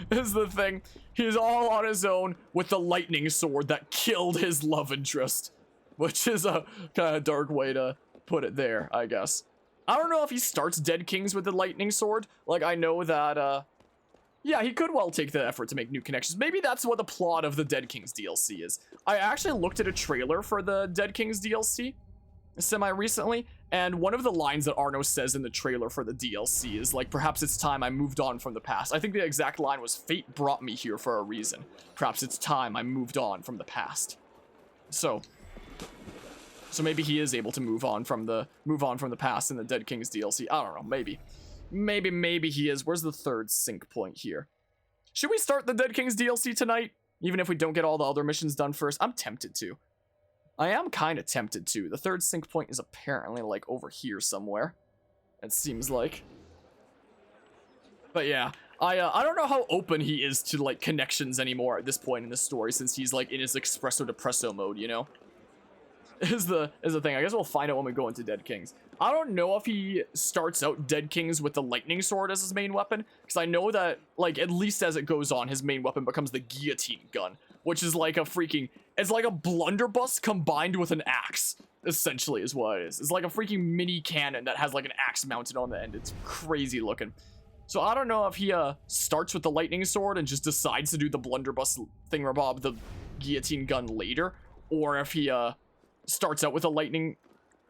This is the thing. He's all on his own with the lightning sword that killed his love interest, which is a kind of dark way to put it there, I guess. I don't know if he starts Dead Kings with the lightning sword. Like, I know that, yeah, he could well take the effort to make new connections. Maybe that's what the plot of the Dead Kings DLC is. I actually looked at a trailer for the Dead Kings DLC semi-recently, and one of the lines that Arno says in the trailer for the DLC is like, perhaps it's time I moved on from the past. I think the exact line was, fate brought me here for a reason. Perhaps it's time I moved on from the past. So maybe he is able to move on from the past in the Dead Kings DLC. I don't know, maybe. Maybe he is. Where's the third sync point here? Should we start the Dead Kings DLC tonight? Even if we don't get all the other missions done first? I'm tempted to. I am kind of tempted to. The third sync point is apparently like over here somewhere. It seems like. But yeah, I don't know how open he is to like connections anymore at this point in the story, since he's like in his espresso depresso mode, you know? Is the thing. I guess we'll find out when we go into Dead Kings. I don't know if he starts out Dead Kings with the lightning sword as his main weapon, because I know that, like, at least as it goes on, his main weapon becomes the guillotine gun, which is like a freaking, it's like a blunderbuss combined with an axe, essentially is what it is. It's like a freaking mini cannon that has like an axe mounted on the end. It's crazy looking. So I don't know if he starts with the lightning sword and just decides to do the blunderbuss thingamabob, the guillotine gun later, or if he starts out with a lightning,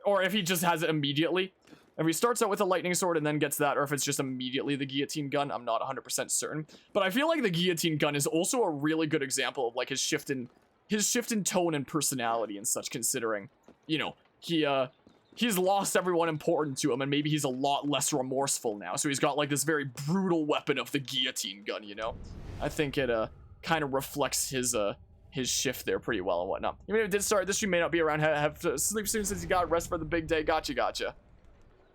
or if he just has it immediately. If he starts out with a lightning sword and then gets that, or if it's just immediately the guillotine gun, I'm not 100% certain. But I feel like the guillotine gun is also a really good example of like his shift in tone and personality and such, considering, you know, he's lost everyone important to him, and maybe he's a lot less remorseful now. So he's got like this very brutal weapon of the guillotine gun, you know? I think it kind of reflects his shift there pretty well and whatnot. Even if it did start, this stream may not be around. Have to sleep soon since you got rest for the big day. Gotcha.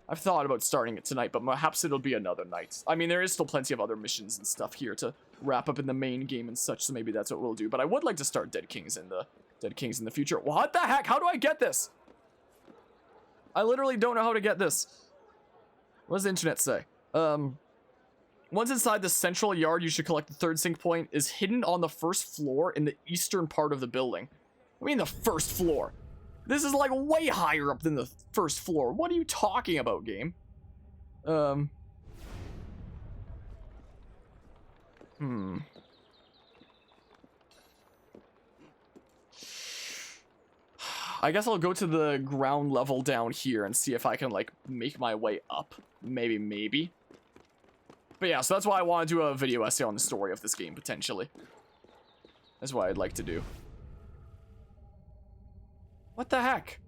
I've thought about starting it tonight, but perhaps it'll be another night. I mean, there is still plenty of other missions and stuff here to wrap up in the main game and such, so maybe that's what we'll do. But I would like to start Dead Kings in the future. What the heck? How do I get this? I literally don't know how to get this. What does the internet say? Once inside the central yard, you should collect the third sync point. Is hidden on the first floor in the eastern part of the building. I mean the first floor. This is like way higher up than the first floor. What are you talking about, game? I guess I'll go to the ground level down here and see if I can like make my way up. Maybe. But yeah, so that's why I want to do a video essay on the story of this game, potentially. That's what I'd like to do. What the heck?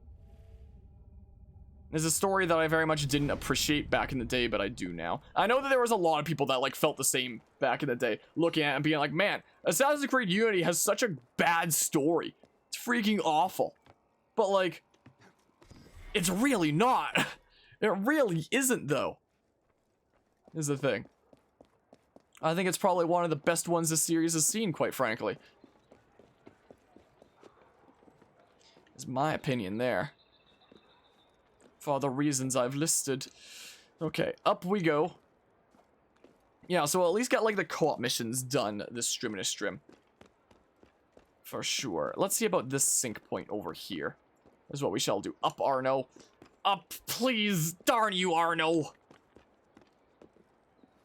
There's a story that I very much didn't appreciate back in the day, but I do now. I know that there was a lot of people that like felt the same back in the day, looking at it and being like, man, Assassin's Creed Unity has such a bad story. It's freaking awful. But like, it's really not. It really isn't though. Is the thing. I think it's probably one of the best ones this series has seen, quite frankly. Is my opinion there. For the reasons I've listed. Okay, up we go. Yeah, so we'll at least get like the co-op missions done this stream. For sure. Let's see about this sync point over here. This is what we shall do. Up, Arno. Up, please. Darn you, Arno.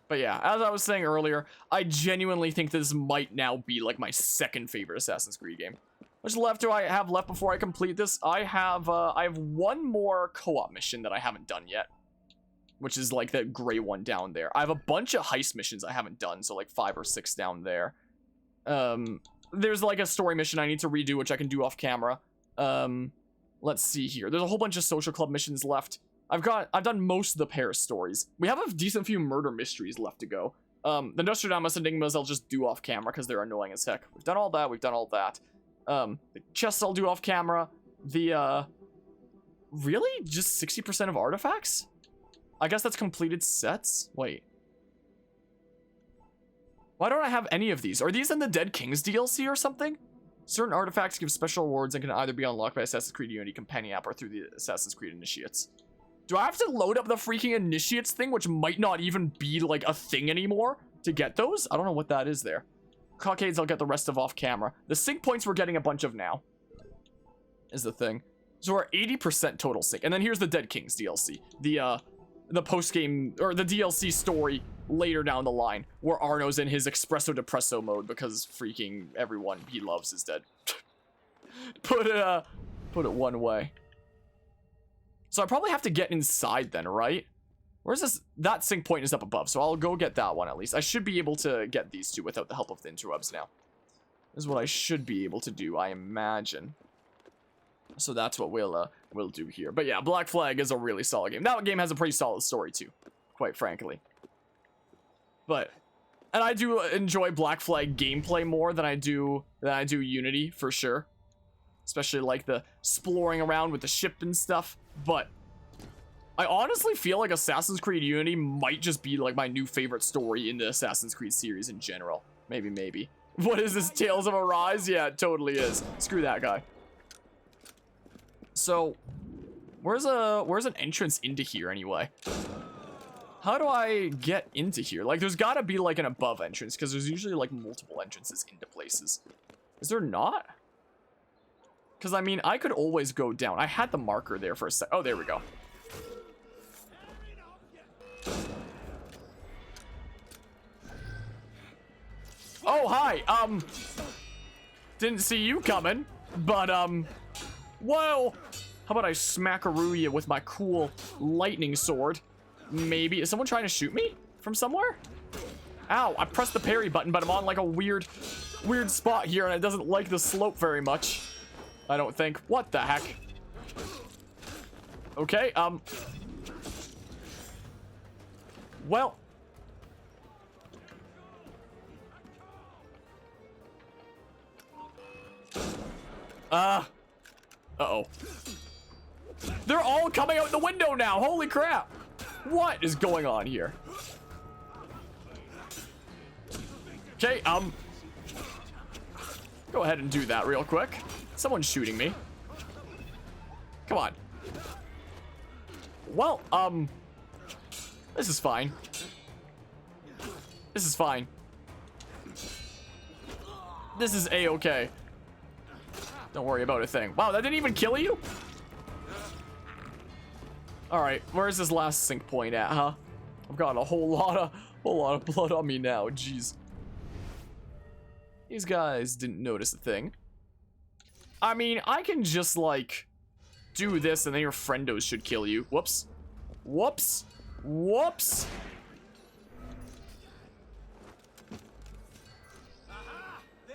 But yeah, as I was saying earlier, I genuinely think this might now be like my second favorite Assassin's Creed game. much left do I have left before I complete this? I have one more co-op mission that I haven't done yet, which is like that gray one down there. I have a bunch of heist missions I haven't done, so like 5 or 6 down there. There's like a story mission I need to redo, which I can do off camera. Let's see here. There's a whole bunch of social club missions left. I've done most of the Paris stories. We have a decent few murder mysteries left to go. The Nostradamus Enigmas I'll just do off camera because they're annoying as heck. We've done all that. The chests I'll do off camera. Really? Just 60% of artifacts? I guess that's completed sets? Wait. Why don't I have any of these? Are these in the Dead Kings DLC or something? Certain artifacts give special rewards and can either be unlocked by Assassin's Creed Unity Companion app or through the Assassin's Creed Initiates. Do I have to load up the freaking Initiates thing, which might not even be like a thing anymore, to get those? I don't know what that is there. Cockades, I'll get the rest of off camera. The sync points we're getting a bunch of now, is the thing. So we're 80% total sync. And then here's the Dead Kings DLC. The post-game, or the DLC story later down the line, where Arno's in his Espresso Depresso mode because freaking everyone he loves is dead. Put it one way. So I probably have to get inside then, right? Where's this? That sync point is up above, so I'll go get that one at least. I should be able to get these two without the help of the interwebs now. This is what I should be able to do, I imagine. So that's what we'll do here. But yeah, Black Flag is a really solid game. That game has a pretty solid story too, quite frankly. And I do enjoy Black Flag gameplay more than I do Unity for sure. Especially like the exploring around with the ship and stuff. But I honestly feel like Assassin's Creed Unity might just be like my new favorite story in the Assassin's Creed series in general. Maybe. What is this, Tales of Arise? Yeah, it totally is. Screw that guy. So, where's an entrance into here anyway? How do I get into here? Like, there's gotta be like an above entrance, because there's usually like multiple entrances into places. Is there not? Because, I mean, I could always go down. I had the marker there for a sec. Oh, there we go. Oh, hi. Didn't see you coming, but, whoa. How about I smackaroo you with my cool lightning sword? Maybe. Is someone trying to shoot me from somewhere? Ow, I pressed the parry button, but I'm on like a weird spot here, and it doesn't like the slope very much. I don't think. What the heck? Okay, well. Uh-oh. They're all coming out the window now. Holy crap. What is going on here? Okay, go ahead and do that real quick. Someone's shooting me. Come on. Well, this is fine. This is fine. This is A-okay. Don't worry about a thing. Wow, that didn't even kill you? Alright, where's this last sync point at, huh? I've got a whole lot of blood on me now, jeez. These guys didn't notice a thing. I mean, I can just, like, do this and then your friendos should kill you. Whoops. Whoops. Whoops.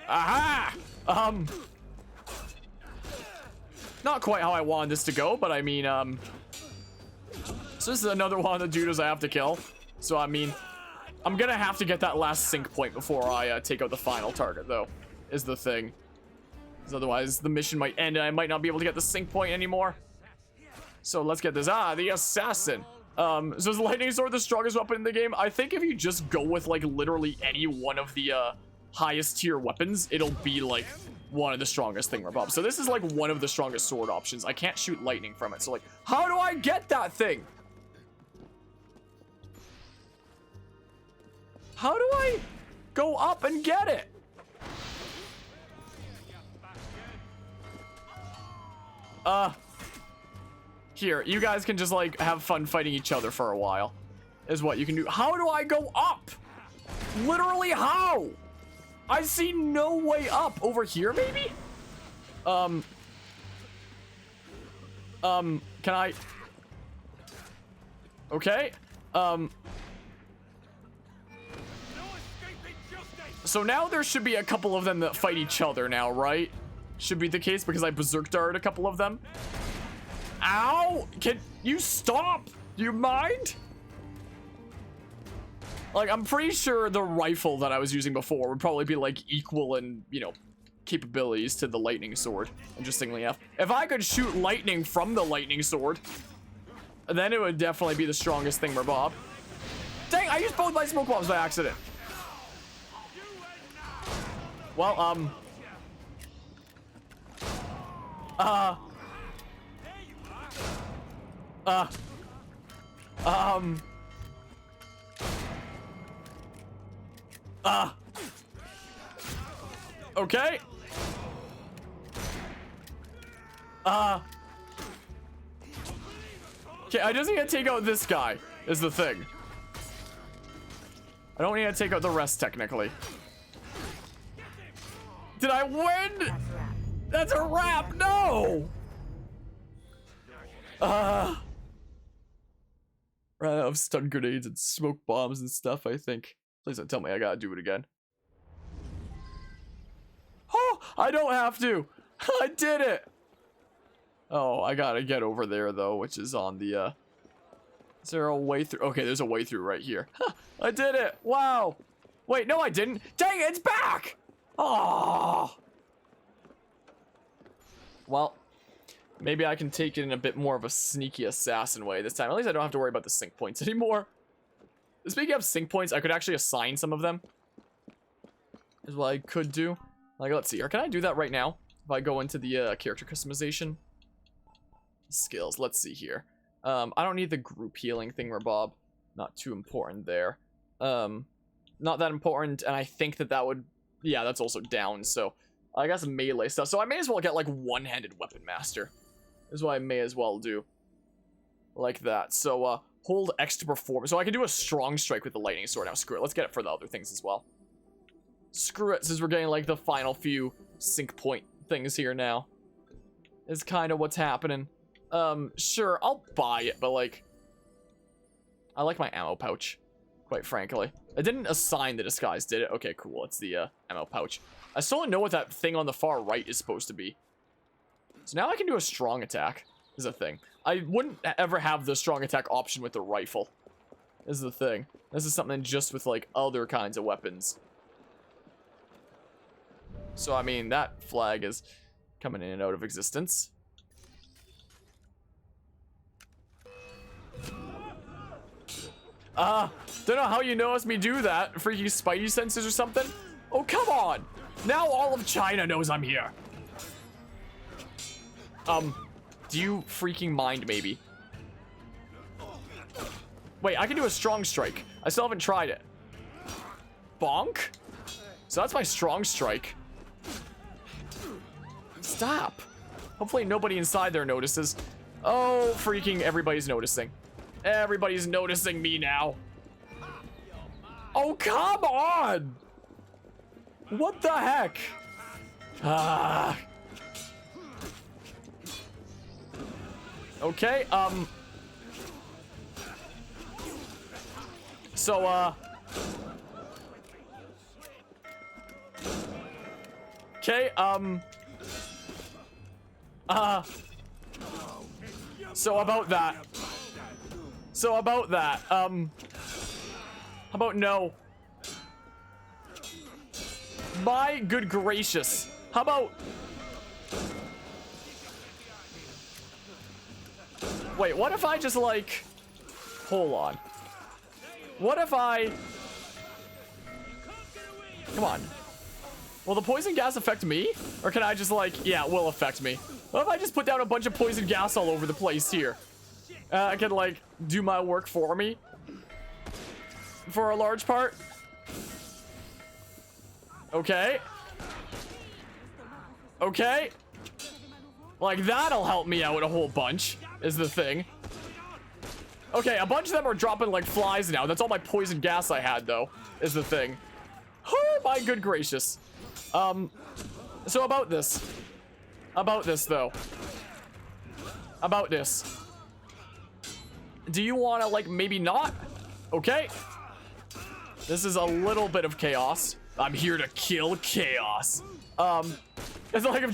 Aha! Not quite how I wanted this to go, but I mean, so this is another one of the dudes I have to kill. So, I mean, I'm gonna have to get that last sync point before I take out the final target, though, is the thing. Because otherwise, the mission might end and I might not be able to get the sync point anymore. So, let's get this. Ah, the assassin. So is the lightning sword the strongest weapon in the game? I think if you just go with, like, literally any one of the, highest tier weapons, it'll be, like, one of the strongest thingamabobs. So this is, like, one of the strongest sword options. I can't shoot lightning from it. So, like, how do I get that thing? How do I go up and get it? Here, you guys can just, like, have fun fighting each other for a while, is what you can do. How do I go up? Literally, how? I see no way up. Over here, maybe? Can I? Okay. So now there should be a couple of them that fight each other now, right? Should be the case because I berserk darted a couple of them. Ow! Can you stop? Do you mind? Like, I'm pretty sure the rifle that I was using before would probably be like equal in, you know, capabilities to the lightning sword. Interestingly enough, if I could shoot lightning from the lightning sword, then it would definitely be the strongest thing, Bob. Dang, I used both my smoke bombs by accident. Well, okay. Okay, I just need to take out this guy, is the thing. I don't need to take out the rest, technically. Did I win? That's a wrap. No! Ran out of stun grenades and smoke bombs and stuff, I think. Please don't tell me I gotta do it again. Oh, I don't have to. I did it. Oh, I gotta get over there, though, which is on the, Is there a way through? Okay, there's a way through right here. I did it. Wow. Wait, no, I didn't. Dang it, it's back. Oh. Well, maybe I can take it in a bit more of a sneaky assassin way this time. At least I don't have to worry about the sync points anymore. Speaking of sync points, I could actually assign some of them. Is what I could do. Like, let's see here. Can I do that right now? If I go into the character customization skills, let's see here. I don't need the group healing thing, Bob. Not too important there. Not that important, and I think that would... Yeah, that's also down, so... I got some melee stuff, so I may as well get, like, one-handed weapon master. Is what I may as well do. Like that. So, hold X to perform. So I can do a strong strike with the lightning sword. Now, screw it. Let's get it for the other things as well. Screw it, since we're getting, like, the final few sync point things here now. Is kind of what's happening. Sure, I'll buy it, but, like... I like my ammo pouch, quite frankly. I didn't assign the disguise, did it? Okay, cool. It's the, ammo pouch. I still don't know what that thing on the far right is supposed to be. So now I can do a strong attack, is a thing. I wouldn't ever have the strong attack option with the rifle, is the thing. This is something just with, like, other kinds of weapons. So, I mean, that flag is coming in and out of existence. Don't know how you noticed me do that. Freaking Spidey senses or something? Oh, come on! Now all of China knows I'm here. Do you freaking mind, maybe? Wait, I can do a strong strike. I still haven't tried it. Bonk? So that's my strong strike. Stop. Hopefully nobody inside there notices. Oh, freaking everybody's noticing. Everybody's noticing me now. Oh, come on! What the heck? Okay, So, okay, so about that. So about that, how about no? My good gracious. How about... Wait, what if I just, like... Hold on. What if I... Come on. Will the poison gas affect me? Or can I just, like... Yeah, it will affect me. What if I just put down a bunch of poison gas all over the place here? I can, like, do my work for me. For a large part. Okay. Okay. Like, that'll help me out a whole bunch, is the thing. Okay, a bunch of them are dropping like flies now. That's all my poison gas I had, though, is the thing. Oh, my good gracious. So about this. about this, though. About this. Do you want to, like, maybe not? Okay. This is a little bit of chaos. I'm here to kill chaos. It's like if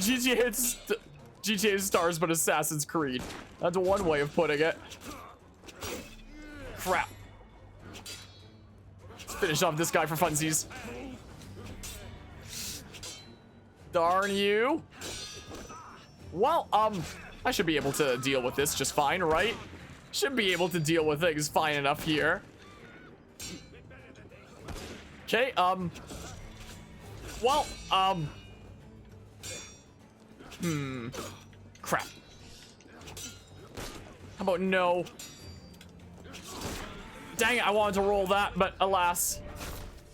GTA stars, but Assassin's Creed. That's one way of putting it. Crap. Let's finish off this guy for funsies. Darn you. Well, I should be able to deal with this just fine, right? Should be able to deal with things fine enough here. Okay, well, crap. How about no? Dang it, I wanted to roll that, but alas.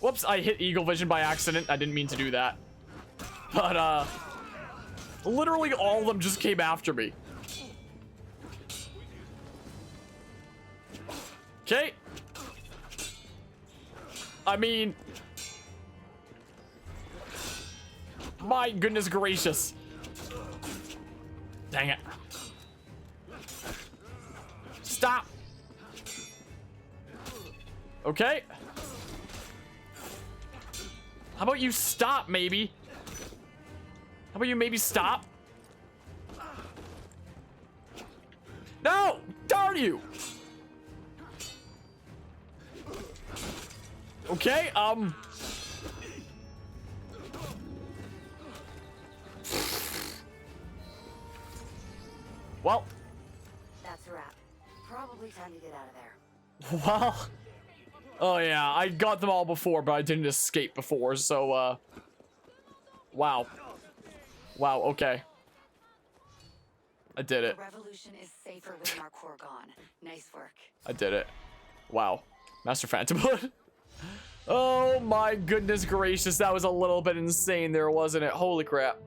Whoops, I hit Eagle Vision by accident. I didn't mean to do that. But, literally all of them just came after me. Okay. I mean, my goodness gracious. Dang it. Stop. Okay. How about you stop, maybe? How about you maybe stop? No! Darn you! Okay, well. That's a wrap. Probably time to get out of there. Well. Oh yeah, I got them all before, but I didn't escape before, so, wow. Wow, okay. I did it. The revolution is safer with Marquardt gone. Nice work. I did it. Wow. Master Phantom Blood. Oh my goodness gracious, that was a little bit insane there, wasn't it? Holy crap.